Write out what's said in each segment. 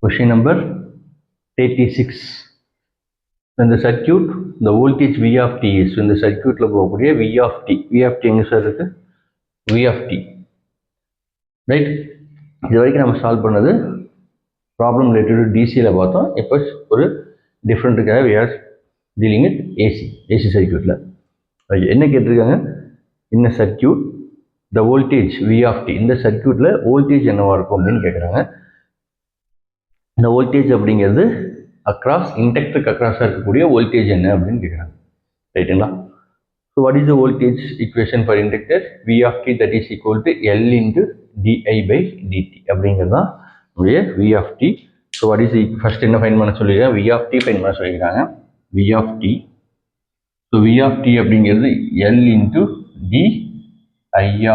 Question number 86. In the circuit, the voltage V of t is in the circuit V of t. V of t எங்க sir இருக்கு? V of t. Right? இது வரைக்கும் நம்ம solve பண்ணது problem related to டிசியில் பார்த்தோம். இப்போ ஒரு டிஃப்ரெண்ட்டுக்காக we are dealing with AC சர்க்கியூட்டில். என்ன கேட்டிருக்காங்க? இந்த circuit the voltage V of t, இந்த சர்க்கியூட்டில் வோல்டேஜ் என்னவா இருக்கும் அப்படின்னு கேட்குறாங்க. இந்த வோல்டேஜ் அப்படிங்கிறது அக்ராஸ் இண்டக்டருக்கு அக்ராஸாக இருக்கக்கூடிய வோல்டேஜ் என்ன அப்படின்னு கேட்குறாங்க. ரைட்டுங்களா? So what is the voltage equation for inductor? V of t that is equal to L into di by dt அப்படிங்கிறது தான் நம்முடைய V of t. So what is first என்ன ஃபைன் பண்ண சொல்லியிருக்காங்க? V of t ஃபைன் பண்ண சொல்லியிருக்காங்க. V of t. So V of t அப்படிங்கிறது L into di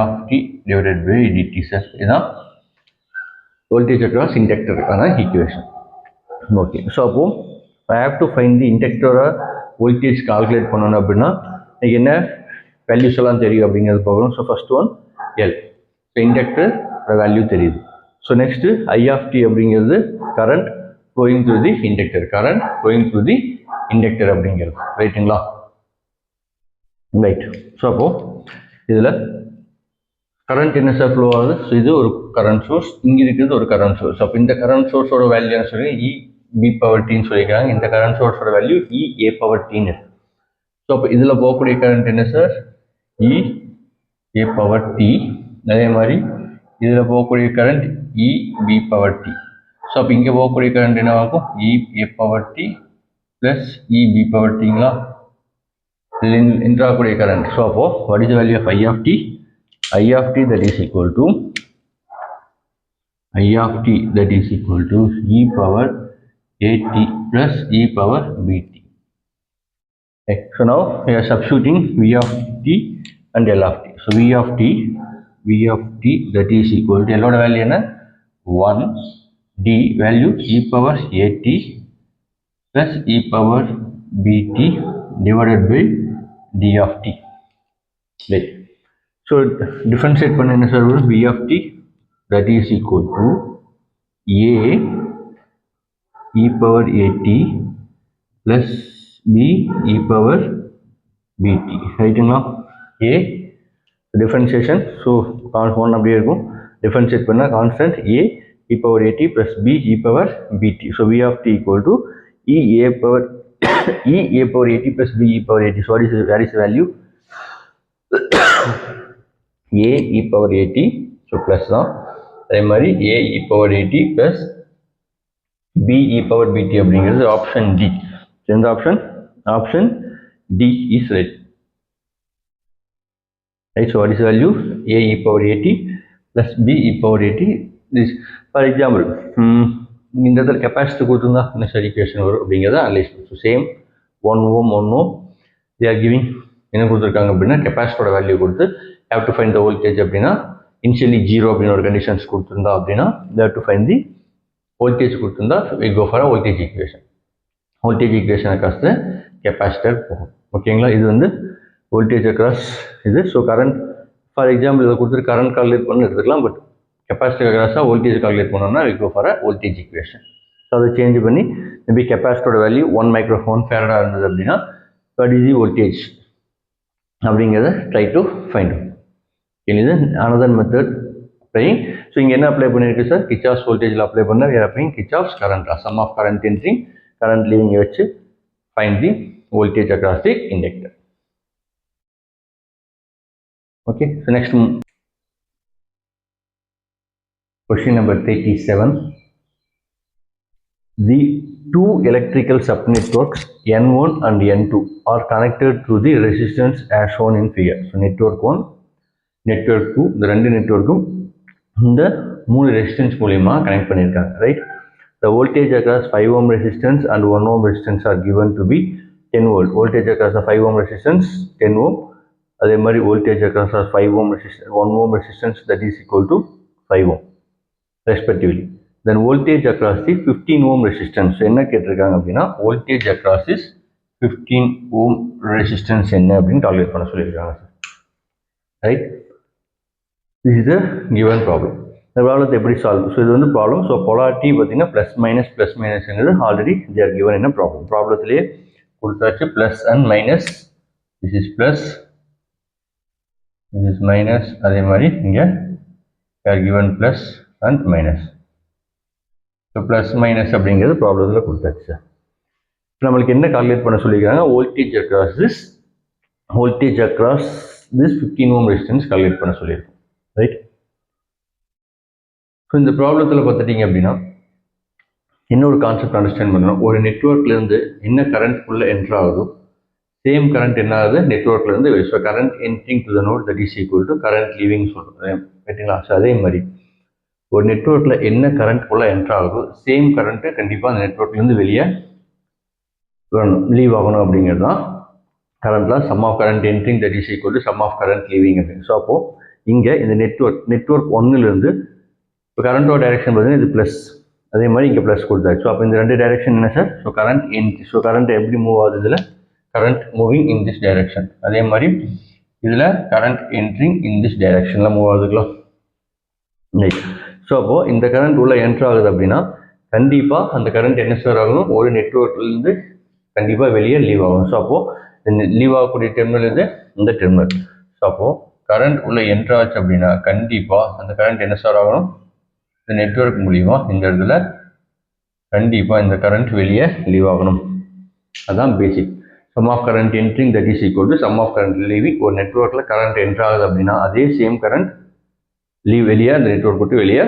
of t divided by dt sir. இதுதான் voltage across inductor equation. Okay, so அப்போ I have to find the inductor voltage calculate பண்ணனும் அப்படினா எனக்கு என்ன values எல்லாம் தெரியும் அப்படிங்கிறது பார்க்கணும். So first one L, so inductor value தெரியுது. So next I of t அப்படிங்கிறது current flowing through the inductor, current flowing through the inductor அப்படிங்கிறது. ரைட்டுங்களா? ரைட். ஸோ அப்போ இதில் கரண்ட் என்ன சார் ஃப்ளோ ஆகுது? ஸோ இது ஒரு கரண்ட் சோர்ஸ், இங்கே இருக்கிறது ஒரு கரண்ட் சோர்ஸ். அப்போ இந்த கரண்ட் சோர்ஸோட வேல்யூ என்ன சொல்லி இ பி பவர் டின்னு சொல்லியிருக்காங்க. இந்த கரண்ட் சோர்ஸோட வேல்யூ இ ஏ பவர் டின்னு இருக்கு. ஸோ அப்போ இதில் போகக்கூடிய கரண்ட் என்ன sir? E a power t. அதே மாதிரி இதில் போகக்கூடிய current e b power t. So அப்போ இங்கே போகக்கூடிய கரண்ட் என்னவாகும்? E a power t plus e b power டிங்களா? இதில் இன்ட்ராகக்கூடிய கரண்ட். ஸோ அப்போ what is the value of I of t? I of t that is equal to e power at plus e power bt. Okay. So now we are substituting v of t and L of t. So v of t that is equal to L oda value enna 1, d value e power at plus e power bt divided by d of t. Right. So differentiate பண்ண என்ன sir வரும்? V of t that is equal to a e power at plus b e power bt. ரைட்டுங்களா? a differentiation, so one அப்படியே இருக்கும். differentiate பண்ண constant a e power at plus b e power bt. so V of t equal to e a power at plus b e power at. so what is where is the value? a e power at, so plus தான். அதே மாதிரி a e power at plus b e power bt அப்படிங்கிறது option D. எந்த option? Option D is right. Right. So what is value? a e power at plus b e power at. This for example இந்த இடத்துல capacity கொடுத்துருந்தா என்ன sir equation வரும் அப்படிங்கிறத analyse பண்ணும். So same 1 ohm 1 ohm they are giving என்ன கொடுத்துருக்காங்க அப்படின்னா கெப்பாசிட்டியோட வேல்யூ கொடுத்து have to find the voltage அப்படின்னா initially 0 அப்படின்னு ஒரு கண்டிஷன்ஸ் கொடுத்துருந்தா அப்படின்னா they have to find the voltage கொடுத்துருந்தா we go for a voltage equation. voltage equation across the capacitor போகும். ஓகேங்களா? இது வந்து voltage across இது. ஸோ கரண்ட் ஃபார் எக்ஸாம்பிள் இதை கொடுத்துட்டு கரண்ட் கால்குலேட் பண்ணி எடுத்துக்கலாம். பட் கெப்பாசிட்டர் அக்ராஸாக வோல்டேஜ் கால்குலேட் பண்ணோம்னா we go for a voltage equation. So அதை சேஞ்ச் பண்ணி மேபி கெப்பாசிட்டரோட வேல்யூ 1 மைக்ரோஃபோன் ஃபேரடாக இருந்தது அப்படின்னா what is the voltage அப்படிங்கிறத ட்ரை டு ஃபைண்ட் அவுட். இது அனதர் மெத்தட் அப்ளைங். ஸோ இங்கே என்ன அப்ளை பண்ணியிருக்கு சார்? கிர்ச்சாஃப்ஸ் வோல்டேஜில் அப்ளை பண்ண we are applying Kirchhoff's current law. Sum of current entering current leaving வச்சு find the voltage across the inductor. Okay. So next question number 37. The two electrical subnetworks N1 and N2 are connected through the resistance as shown in figure. So network 1, network 2, இந்த ரெண்டு நெட்வொர்க்கும் இந்த 3 resistance மூலமா connect பண்ணியிருக்காங்க. Right. The voltage across 5 ohm resistance and 1 ohm resistance are given to be 10 volt. Voltage across the 5 ohm resistance 10 ohm. அதே மாதிரி voltage across the 5 ohm resistance 1 ohm resistance that is equal to 5 ohm respectively. Then voltage across the 15 ohm resistance என்ன கேட்டிருக்காங்க அப்படின்னா voltage across is 15 ohm resistance என்ன அப்படின்னு calculate பண்ண சொல்லியிருக்காங்க. Right. This is the given problem. இந்த ப்ராப்ளத்தை எப்படி சால்வ்? ஸோ இது வந்து ப்ராப்ளம். ஸோ பொலாரிட்டி பார்த்தீங்கன்னா ப்ளஸ் மைனஸ்ங்கிறது ஆல்ரெடி தே ஆர் கிவன் என்ன ப்ராப்ளத்திலேயே கொடுத்தாச்சு. Plus and minus, this is plus, this is minus. அதே மாதிரி இங்கே they are given plus and minus. So plus minus அப்படிங்கிறது ப்ராப்ளத்தில் கொடுத்தாச்சு சார். நம்மளுக்கு என்ன கால்குலேட் பண்ண சொல்லியிருக்காங்க? Voltage across this 15 ohm resistance calculate பண்ண சொல்லியிருக்கோம், ரைட்? ஸோ இந்த ப்ராப்ளத்தில் பார்த்துட்டிங்க அப்படின்னா என்ன ஒரு கான்செப்ட் அண்டர்ஸ்டாண்ட் பண்ணணும். ஒரு நெட்வொர்க்லேருந்து என்ன கரண்ட் உள்ள என்ட்ரு ஆகுதோ சேம் கரண்ட் என்ன ஆகுது நெட்வொர்க்லேருந்து. So current entering to the node that is equal to current leaving சொல்கிறேன், ரைட்டுங்களா? ஸோ அதே மாதிரி ஒரு நெட்வொர்க்கில் என்ன கரண்ட் உள்ள என்ட்ரு ஆகுதோ சேம் கரண்ட்டு கண்டிப்பாக அந்த நெட்வொர்க்லேருந்து வெளியே வரணும், லீவ் ஆகணும். அப்படிங்கிறது தான் கரண்ட்டில் sum of current entering that is equal to sum of current leaving அப்படின்னு. ஸோ அப்போது இங்கே இந்த நெட்வொர்க் ஒன்றுலேருந்து இப்போ கரண்ட்டோட டைரெக்ஷன் பார்த்தீங்கன்னா இது ப்ளஸ், அதே மாதிரி இங்கே ப்ளஸ் கொடுத்தாச்சு. ஸோ அப்போ இந்த ரெண்டு டைரெக்ஷன் என்ன sir? So current entry. So current எப்படி மூவ் ஆகுது? இதில் current moving in this direction. அதே மாதிரி இதில் கரண்ட் என்ட்ரிங் இன் திஸ் டைரெக்ஷனில் மூவ் ஆகுதுங்களா? ரைட். ஸோ அப்போது இந்த கரண்ட் உள்ள என்ட்ரு ஆகுது அப்படின்னா கண்டிப்பாக அந்த கரண்ட் என்ன சார் ஆகணும்? ஒரு நெட்வொர்க்லேருந்து கண்டிப்பாக வெளியே லீவ் ஆகணும். ஸோ அப்போது லீவ் ஆகக்கூடிய டெர்மினல் இது இந்த டெர்மினல். ஸோ அப்போது கரண்ட் உள்ள என்ட்ரு ஆச்சு அப்படின்னா கண்டிப்பாக அந்த கரண்ட் என்ன சார் ஆகணும்? இந்த நெட்வொர்க் மூலிமா இந்த இடத்துல கண்டிப்பாக இந்த கரண்ட் வெளியே லீவ் ஆகணும். அதுதான் basic. Sum of current entering that is equal to sum of current leaving. ஒரு நெட்வொர்க்கில் கரண்ட் என்ட்ரு ஆகுது அப்படின்னா அதே சேம் கரண்ட் வெளியே அந்த நெட்வொர்க் விட்டு வெளியே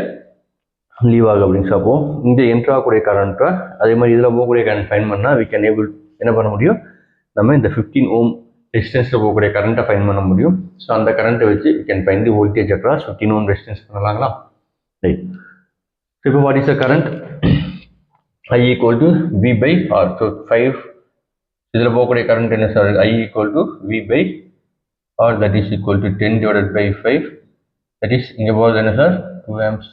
லீவ் ஆகுது அப்படின்னு. ஸோ அப்போது இங்கே என்ட்ரு ஆகக்கூடிய கரண்ட்டை அதே மாதிரி இதில் போகக்கூடிய கரண்ட் ஃபைன் பண்ணால் வி கேன் ஏபிள் என்ன பண்ண முடியும்? நம்ம இந்த 15 ohm ரெசிஸ்டன்ஸில் போகக்கூடிய கரண்ட்டை ஃபைன் பண்ண முடியும். ஸோ அந்த கரண்ட்டை வச்சு we can find the voltage across 15 ohm resistance பண்ணலாங்களா? ரைட். ஸோ இப்போ what is the current? I equal to V by R. So 5 இதில் போகக்கூடிய கரண்ட் என்ன sir? I equal to V by R, that is equal to 10 divided by 5. That is இங்கே போகிறது என்ன sir? 2 amps.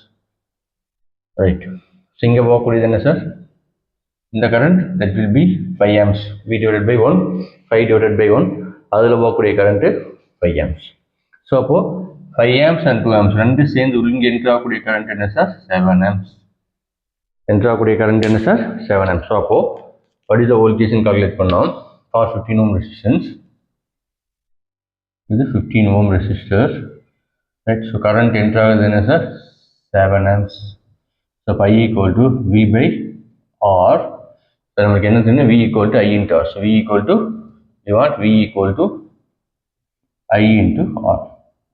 Right. So இங்கே போகக்கூடியது என்ன sir? இந்த current that will be 5 amps. V divided by 1, 5 divided by 1. அதில் போகக்கூடிய கரண்ட்டு 5 amps. ஸோ அப்போது 5 amps and 2 amps ரெண்டு சேர்ந்து இங்கே என்ட்ரு ஆகக்கூடிய கரண்ட் என்ன சார்? 7 amps. என்ட்ரு ஆகக்கூடிய கரண்ட் என்ன சார்? 7 amps. ஸோ அப்போது what is the voltage calculate பண்ணோம் for 15 ohm resistance. இது 15 ohm resistor, right? So current enter ஆகுது என்ன sir? 7 amps. So I equal to V by R. So நமக்கு என்ன தெரியும்? V equal to I into R. So V equal to V equal to I into R.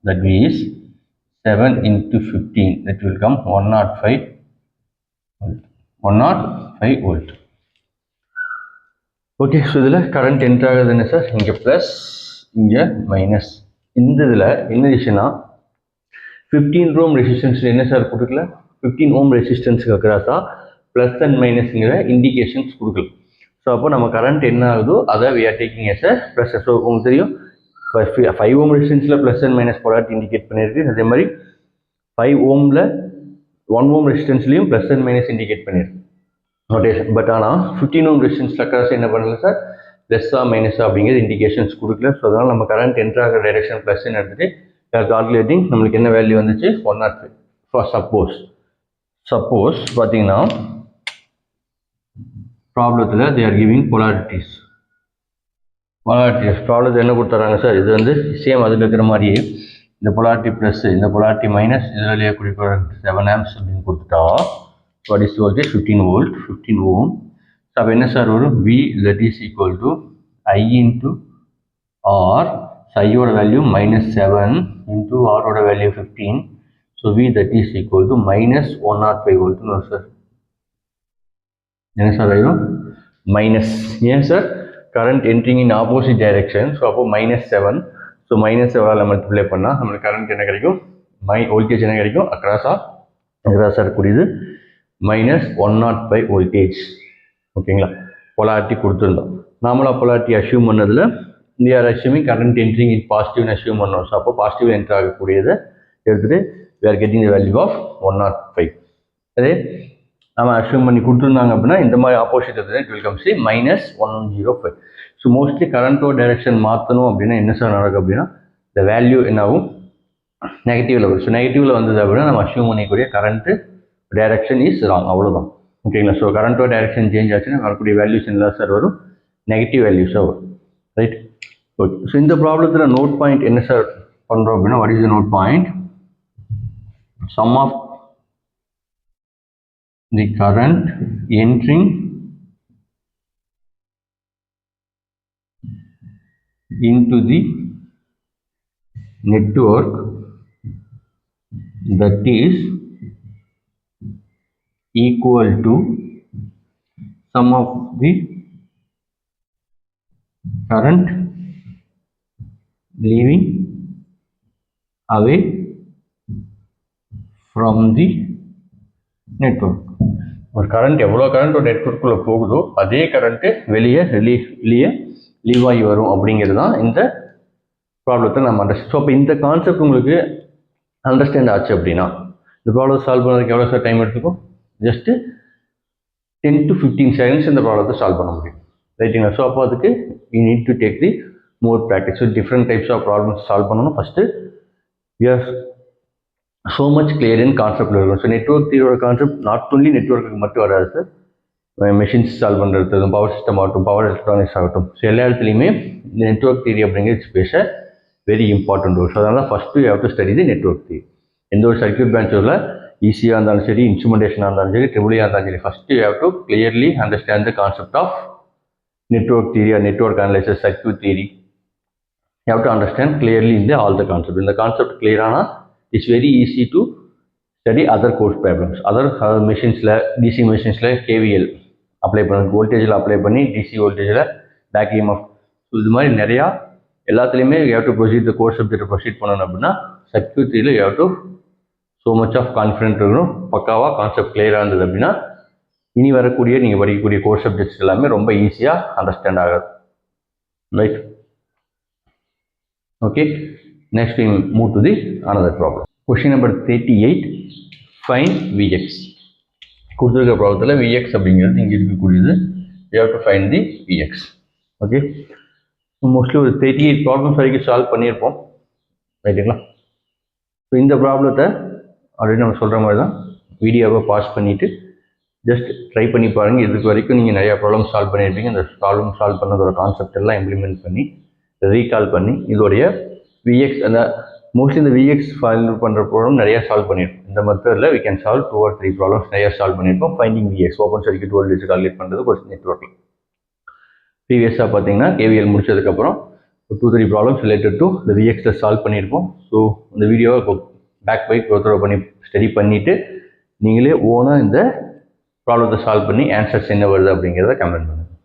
That is 7 into 15. That will come 105 volt. 105 volt. Okay. So இதில் current enter ஆகுது என்ன sir? இங்கே plus, இங்கே minus. இந்த இதில் என்ன விஷயம்னா 15 ohm ரெசிஸ்டன்ஸில் என்ன சார் கொடுக்கல? 15 ohm ரெசிஸ்டன்ஸுக்கு அக்ராஸாக ப்ளஸ் அண்ட் மைனஸ்ங்கிற இண்டிகேஷன்ஸ் கொடுக்கல. ஸோ அப்போ நம்ம கரண்ட் என்ன ஆகுதோ அதை we are taking as a plus. So உங்களுக்கு தெரியும் 5 ohm ரெசிஸ்டன்ஸில் plus and minus polarity indicate பண்ணியிருக்கு. அதே மாதிரி 5 ohmல 1 ohm ரெசிஸ்டன்ஸ்லையும் ப்ளஸ் அண்ட் மைனஸ் இண்டிகேட் பண்ணியிருக்கு நோட்டேஷன். பட் ஆனால் 15 ohm ரெசிஸ்டன்ஸில் அக்ராஸ் என்ன பண்ணல சார்? ப்ளஸ்ஸா மைனஸா அப்படிங்கிறது இண்டிகேஷன்ஸ் கொடுக்கல. ஸோ அதனால் நம்ம கரண்ட் என்ட்ரு ஆகிற டைரெக்ஷன் ப்ளஸ்ன்னு எடுத்துகிட்டு கால்குலேட்டிங் நம்மளுக்கு என்ன வேல்யூ வந்துச்சு? 105. ஃபார் சப்போஸ் பார்த்தீங்கன்னா ப்ராப்ளத்தில் தே ஆர் கிவிங் பொலாரிட்டிஸ். ப்ராப்ளத்தில் என்ன கொடுத்துறாங்க சார்? இது வந்து சேம் அதில் இருக்கிற மாதிரியே இந்த பொலாரிட்டி ப்ளஸ், இந்த பொலாரிட்டி மைனஸ், இதில் இருக்கக்கூடிய கரண்ட் 7 amps அப்படின்னு கொடுத்துட்டா what is voltage? 15 volt, 15 ohm. So அப்போ என்ன சார் வரும்? V that is equal to I into R. So ஐயோட வேல்யூ -7 into R ஓட value 15. So V that is equal to -105 voltனு வரும் சார். என்ன சார் ஆயிடும்? மைனஸ். ஏன் sir? Current entering in opposite direction. So அப்போ -7. ஸோ -7ஆல் மல்டிப்ளை பண்ணால் நம்மளுக்கு கரண்ட் என்ன கிடைக்கும்? வோல்டேஜ் என்ன கிடைக்கும்? அக்ராஸாக இருக்கக்கூடியது -105 வோல்டேஜ். ஓகேங்களா? பொலாரிட்டி கொடுத்துருந்தோம். நார்மலாக பொலாரிட்டி அஷ்யூம் பண்ணதில் we are assuming current entering in positive assume பண்ணோம். ஸோ அப்போ பாசிட்டிவ் என்ட்ரு ஆகக்கூடியதை எடுத்துகிட்டு we are getting the value of 105. அதே நம்ம அஷ்யூம் பண்ணி கொடுத்துருந்தாங்க அப்படின்னா இந்த மாதிரி ஆப்போசிட் எடுத்துகிட்டு it will come see -105. So mostly கரண்ட்டோட டைரெக்ஷன் மாற்றணும் அப்படின்னா என்ன சார் நடக்கும் அப்படின்னா இந்த வேல்யூ என்னாகும்? நெகட்டிவில் வரும். ஸோ நெகட்டிவில் வந்தது அப்படின்னா நம்ம அஷ்யூம் பண்ணிக்கூடிய கரண்ட்டு டைரக்ஷன் இஸ் ராங், அவ்வளோதான். ஓகேங்களா? ஸோ கரண்ட்டோட டைரக்ஷன் சேஞ்ச் ஆச்சுன்னா வரக்கூடிய வேல்யூஸ் என்ன சார் வரும்? நெகட்டிவ் வேல்யூஸாக வரும். ரைட்? ஓகே. ஸோ இந்த ப்ராப்ளத்தில் நோட் பாயிண்ட் என்ன சார் பண்ணுறோம் அப்படின்னா, what is the node point? Sum of the current entering into the network, that is equal to sum of the current leaving away from the network. ஒரு current எவ்வளோ current ஒரு நெட்வொர்க்குள்ளே போகுதோ அதே current வெளியே leave ஆகி வரும் அப்படிங்கிறது தான் இந்த ப்ராப்ளத்தை நம்ம அண்டர்ஸ்டாண்ட். ஸோ அப்போ இந்த கான்செப்ட் உங்களுக்கு அண்டர்ஸ்டாண்ட் ஆச்சு அப்படின்னா இந்த ப்ராப்ளம் சால்வ் பண்ணுறதுக்கு எவ்வளோ சார் டைம் எடுத்துக்கும்? ஜஸ்ட்டு 10 to 15 seconds இந்த ப்ராப்ளத்தை சால்வ் பண்ண முடியும். ரைட்டுங்களா? ஸோ அப்போ அதுக்கு you need to take the more practice. So different types of problems solve பண்ணணும். First you are so much clear in கான்செப்டில் இருக்கும். ஸோ நெட்வொர்க் தியரியோட கான்செப்ட் நாட் ஒன்லி நெட்வொர்க்குக்கு மட்டும் வராது சார். மெஷின்ஸ் சால்வ் பண்ணுறது, பவர் சிஸ்டம் ஆகட்டும், பவர் எலக்ட்ரானிக்ஸ் ஆகட்டும், ஸோ எல்லா இடத்துலையுமே இந்த நெட்வொர்க் தியரி அப்படிங்கிறது பேச வெரி இம்பார்ட்டன்ட் ஒரு. ஸோ அதனால first you have to study the network theory. எந்த ஒரு சர்க்யூட் பிரான்ச்சில் ஈஸியாக இருந்தாலும் சரி, இன்ஸ்ட்ருமெண்டேஷனாக இருந்தாலும் சரி, ட்ரிபிளியாக இருந்தாலும் சரி, first you have to clearly understand the concept of network theory or network analysis, circuit theory. You have to understand clearly இந்த ஆல் த கான்செப்ட். இந்த கான்செப்ட் கிளியரானால் it's very easy to study other course problems. Other மிஷின்ஸில், DC மிஷின்ஸில் KVL apply பண்ணி, வோல்டேஜில் apply பண்ணி, DC வோல்டேஜில் back EMF, so இது மாதிரி நிறையா எல்லாத்துலேயுமே you have to proceed the course subject proceed பண்ணணும் அப்படின்னா circuit தியரியில் you have to so much of confident இருக்கணும். பக்காவாக கான்செப்ட் கிளியராக இருந்தது அப்படின்னா இனி வரக்கூடிய நீங்கள் படிக்கக்கூடிய கோர்ஸ் சப்ஜெக்ட்ஸ் எல்லாமே ரொம்ப ஈஸியாக அண்டர்ஸ்டாண்ட் ஆகாது. Right? Okay, next we move to the another problem. Question number 38, find Vx. கொடுத்துருக்க ப்ராப்ளத்தில் Vx அப்படிங்கிறது இங்கே இருக்கக்கூடியது. you have to find the Vx. Okay, mostly ஒரு 38 ப்ராப்ளம்ஸ் வரைக்கும் சால்வ் பண்ணியிருப்போம். ரைட்டுங்களா? ஸோ இந்த ப்ராப்ளத்தை ஆல்ரெடி நம்ம சொல்கிற மாதிரி தான் வீடியோவை பாஸ் பண்ணிவிட்டு ஜஸ்ட் ட்ரை பண்ணி பாருங்கள். இதுக்கு வரைக்கும் நீங்கள் நிறையா ப்ராப்ளம் சால்வ் பண்ணியிருப்பீங்க. இந்த ப்ராப்ளம் சால்வ் பண்ணதோட கான்செப்ட் எல்லாம் இம்ப்ளிமெண்ட் பண்ணி ரீகால் பண்ணி இதோடைய விஎக்ஸ், அந்த மோஸ்ட்லி இந்த விஎக்ஸ் சால்வ் பண்ணுற ப்ராப்ளம் நிறையா சால்வ் பண்ணியிருப்போம். இந்த மெத்தடில் we can solve 2 or 3 problems நிறையா சால்வ் பண்ணியிருப்போம். Finding VX, open circuit voltage calculate பண்ணுறது ஒரு நெட்வொர்க்கில். ப்ரீவியஸாக பார்த்தீங்கன்னா கேவிஎல் முடிச்சதுக்கப்புறம் 2-3 ப்ராப்ளம்ஸ் ரிலேட்டட் டு இந்த விஎக்ஸில் சால்வ் பண்ணியிருப்போம். ஸோ இந்த வீடியோவை பேக் பை ப்ரோத்ரோ பண்ணி ஸ்டடி பண்ணிவிட்டு நீங்களே ஓனாக இந்த ப்ராப்ளத்தை சால்வ் பண்ணி ஆன்சர்ஸ் என்ன வருது அப்படிங்கிறத கமெண்ட் பண்ணுங்கள்.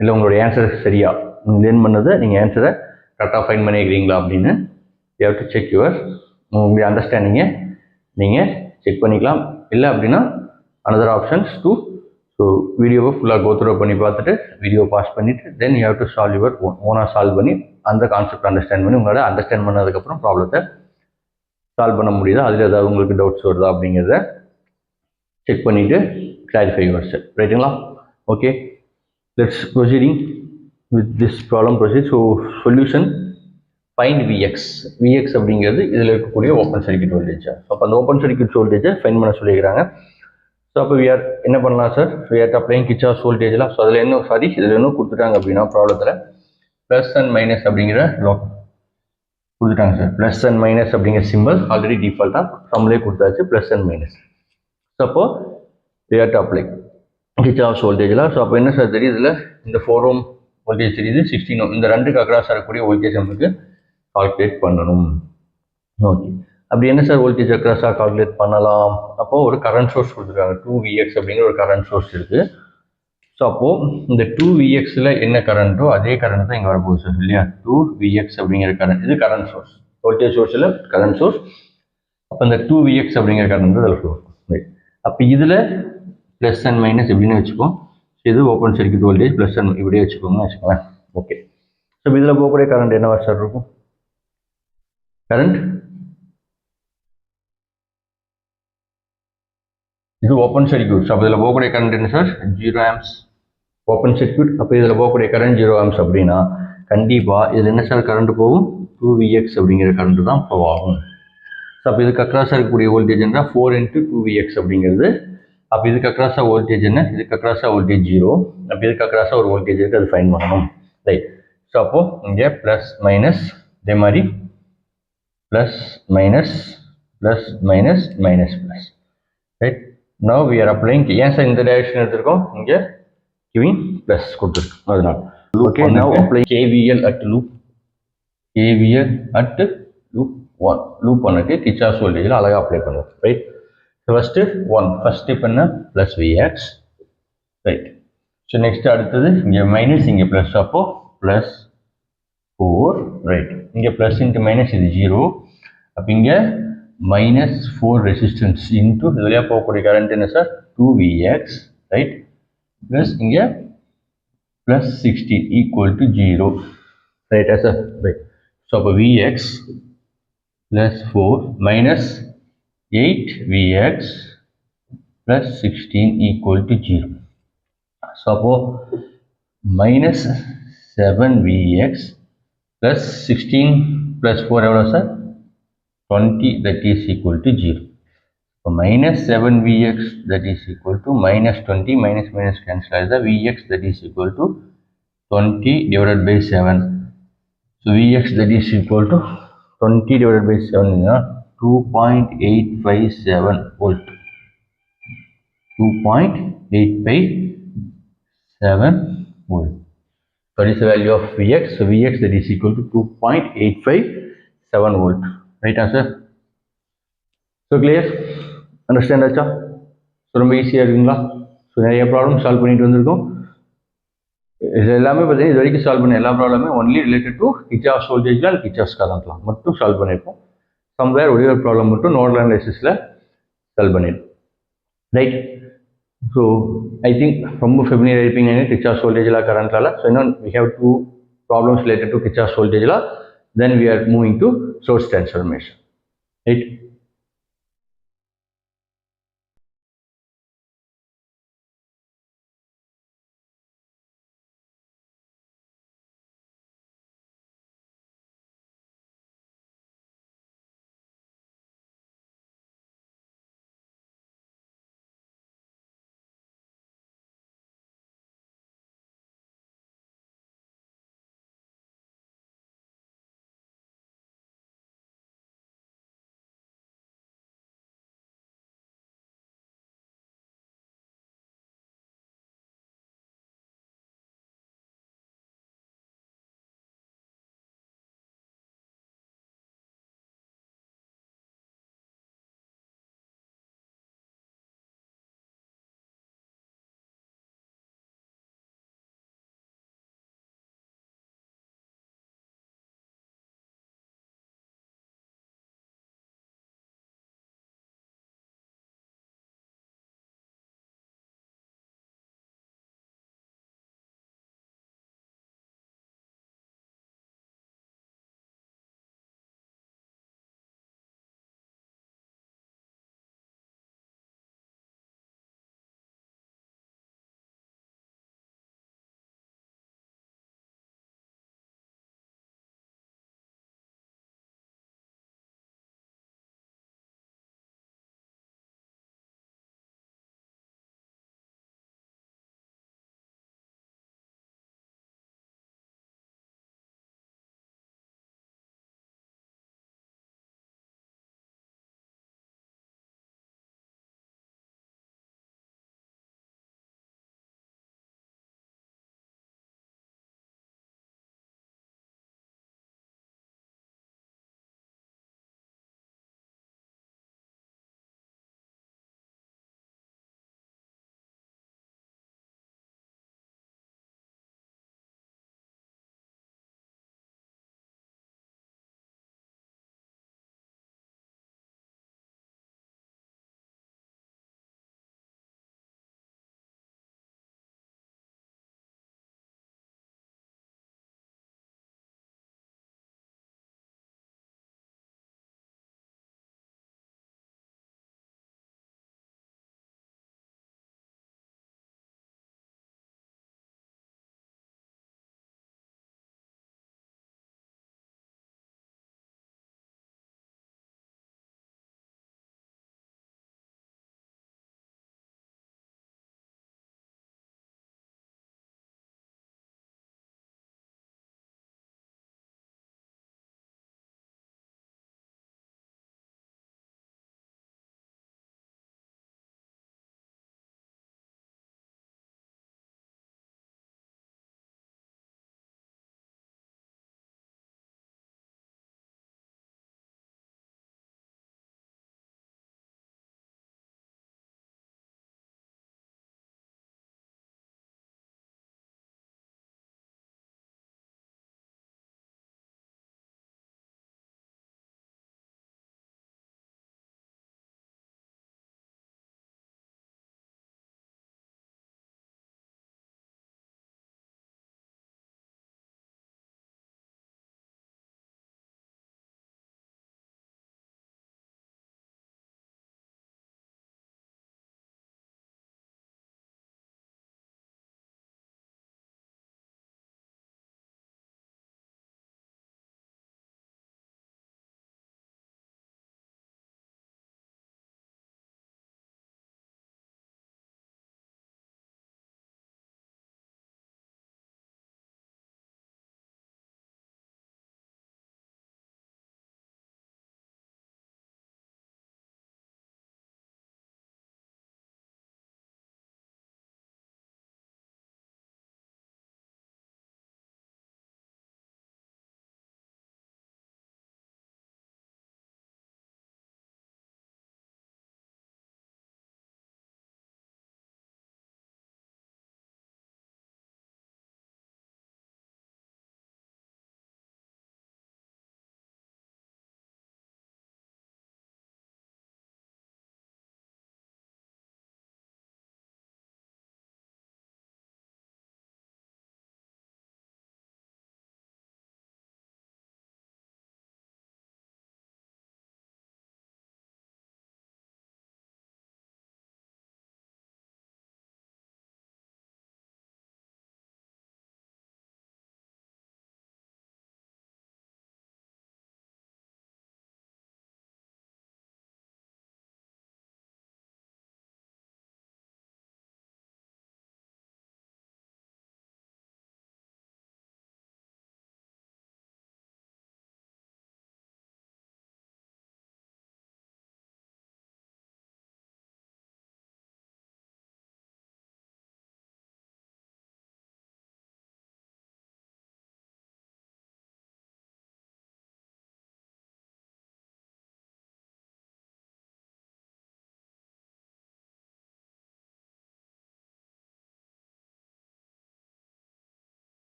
இல்லை உங்களுடைய ஆன்சர் சரியா, நீங்கள் லேர்ன் பண்ணதை நீங்கள் ஆன்சரை கரெக்டாக ஃபைன் பண்ணிக்கிறீங்களா அப்படின்னு you have to check your உங்களுடைய அண்டர்ஸ்டாண்டிங்கை நீங்கள் செக் பண்ணிக்கலாம். இல்லை அப்படின்னா அனதர் ஆப்ஷன்ஸ் டு, ஸோ வீடியோவை ஃபுல்லாக கோத்ரோ பண்ணி பார்த்துட்டு வீடியோ பாஸ் பண்ணிவிட்டு then you have to solve your ஓனாக சால்வ் பண்ணி அந்த கான்செப்ட் அண்டர்ஸ்டாண்ட் பண்ணி உங்களோட அண்டர்ஸ்டாண்ட் பண்ணதுக்கப்புறம் ப்ராப்ளத்தை சால்வ் பண்ண முடியுதா, அதில் ஏதாவது உங்களுக்கு டவுட்ஸ் வருதா அப்படிங்கிறத செக் பண்ணிவிட்டு கிளாரிஃபை யுவர் செல்ஃப். ரைட்டுங்களா? Okay, let's proceeding with this problem proceed. So solution, find Vx. Vx அப்படிங்கிறது இதில் இருக்கக்கூடிய ஓப்பன் சர்க்யூட் வோல்டேஜ். ஸோ அப்போ அந்த ஓப்பன் சர்க்யூட் வோல்டேஜை ஃபைண்ட் பண்ண சொல்லிக்கிறாங்க. ஸோ அப்போ we are என்ன பண்ணலாம் sir, we are applying Kirchhoff's வோல்டேஜ்லாம். ஸோ அதில் என்ன இதில் என்ன கொடுத்துட்டாங்க அப்படின்னா ப்ராப்ளத்தில் ப்ளஸ் அண்ட் மைனஸ் அப்படிங்கிற கொடுத்துட்டாங்க சார். ப்ளஸ் அண்ட் மைனஸ் அப்படிங்கிற சிம்பிள் ஆல்ரெடி டிஃபால்ட்டாக சம்மிலே கொடுத்தாச்சு, ப்ளஸ் அண்ட் மைனஸ். ஸோ அப்போ we are to apply Kirchhoff's வோல்டேஜ்லாம். ஸோ அப்போ என்ன சார் தெரியுது, இதில் இந்த 4 ohm வோல்டேஜ் தெரியுது, 16 ohm, இந்த ரெண்டுக்கு அக்ராஸ் ஆகக்கூடிய வோல்டேஜ் நமக்கு கால்குலேட் பண்ணணும். ஓகே, அப்படி என்ன சார் வோல்டேஜ் அக்ராஸாக கால்குலேட் பண்ணலாம்? அப்போது ஒரு கரண்ட் சோர்ஸ் கொடுத்துருக்காங்க, 2Vx அப்படிங்கிற ஒரு கரண்ட் சோர்ஸ் இருக்குது. ஸோ அப்போது இந்த 2Vxல என்ன கரண்ட்டோ அதே கரண்ட் தான் இங்கே வரப்போகுது சார், இல்லையா? 2Vx அப்படிங்கிற கரண்ட், இது கரண்ட் சோர்ஸ், வோல்டேஜ் சோர்ஸில் கரண்ட் சோர்ஸ். அப்போ இந்த 2Vx அப்படிங்கிற கரண்ட் தான் அதில் ஃப்ளோ. ரைட், அப்போ இதில் ப்ளஸ் அண்ட் மைனஸ் எப்படின்னு வச்சுப்போம். இது open circuit voltage plus and இப்படியே வச்சுக்கோங்கன்னு வச்சுக்கோங்களேன். ஓகே, ஸோ இதில் போகக்கூடிய கரண்ட் என்னவா சார் இருக்கும்? கரண்ட் இது ஓப்பன் சர்க்யூட். அப்போ இதில் போகக்கூடிய கரண்ட் என்ன சார்? 0 amps open circuit. அப்போ இதில் போகக்கூடிய கரண்ட் 0 amps அப்படின்னா கண்டிப்பாக இதில் என்ன சார் கரண்ட் போகும்? 2Vx அப்படிங்கிற கரண்ட் தான் ஃப்ளோ ஆகும். ஸோ அப்போ இதுக்கு அக்ராஸாக இருக்கக்கூடிய வோல்டேஜ் என்ன 4 × 2Vx அப்படிங்கிறது. அப்போ இதுக்கு அக்ராஸாக வோல்டேஜ் என்ன, இதுக்கு அக்ராஸாக வோல்டேஜ் 0. அப்போ இதுக்கு அக்ராஸாக ஒரு வோல்டேஜ் இருக்குது, அது ஃபைன் பண்ணணும். ரைட். ஸோ அப்போது இங்கே ப்ளஸ் மைனஸ் இதே மாதிரி plus minus plus minus minus plus. Right. Now we are applying. ஏன் சார் இந்த டைரக்ஷன் எடுத்திருக்கோம், இங்கே கிவிங் ப்ளஸ் கொடுத்துருக்கோம், அதனால். Okay, now apply KVL at loop. KVL at loop 1. Loop பண்ணிட்டு கிர்ச்சாஃப் வோல்டேஜில் அழகாக அப்ளை பண்ணுவோம். ரைட். ஃபஸ்ட்டு 1 ஃபஸ்ட் ஸ்டெப் என்ன, plus Vx. Right. So next அடுத்தது இங்கே மைனஸ் இங்கே ப்ளஸ், அப்போது ப்ளஸ் 4. ரைட். இங்கே ப்ளஸ் இன்ட்டு மைனஸ் இது 0. அப்போ இங்கே மைனஸ் 4 ரெசிஸ்டன்ஸ் இன்ட்டு இது வழியாக போகக்கூடிய கரண்ட் என்ன சார் 2Vx. ரைட். ப்ளஸ் இங்கே ப்ளஸ் 16 ஈக்குவல் டு 0. ரைட்டா சார். ரைட். ஸோ அப்போ Vx plus 4 minus 8Vx plus 16 equal to 0. So அப்போது மைனஸ் 7Vx ப்ளஸ் 16 ப்ளஸ் 4 எவ்வளோ sir 20, that is equal to 0. So minus 7Vx that is equal to minus 20, minus minus cancel as the Vx that is equal to 20 divided by 7. So Vx that is equal to 20 divided by 7 is 2.857 volt. 2.857 volt. What is the value of Vx? So Vx that is equal to 2.857 volt. Right answer. So clear? Understand ஆச்சா? So ரொம்ப ஈஸியாக இருக்குங்களா? So நிறைய problem solve பண்ணிட்டு வந்திருக்கோம். இது எல்லாமே பார்த்தீங்கன்னா இது வரைக்கும் சால்வ் பண்ண எல்லா ப்ராப்ளமே ஒன்லி ரிலேட்டட் டு கிர்ச்சாஃப் வோல்டேஜ்ல அண்ட் கிர்ச்சாஃப் கரண்ட்லாம் மட்டும் சால்வ் பண்ணியிருக்கோம். சம்வேர் ஒரே ஒரு ப்ராப்ளம் மட்டும் நோடல் அனாலிசிஸில் சால்வ் பண்ணியிருக்கோம். ரைட். ஸோ ஐ திங்க் ரொம்ப ஃபெமிலியர் இருப்பீங்க கிர்ச்சாஃப் வோல்டேஜில் கரண்ட்லால. ஸோ இன்னும் we have 2 problems related to Kirchhoff வோல்டேஜில். Then we are moving to source transformation. Right.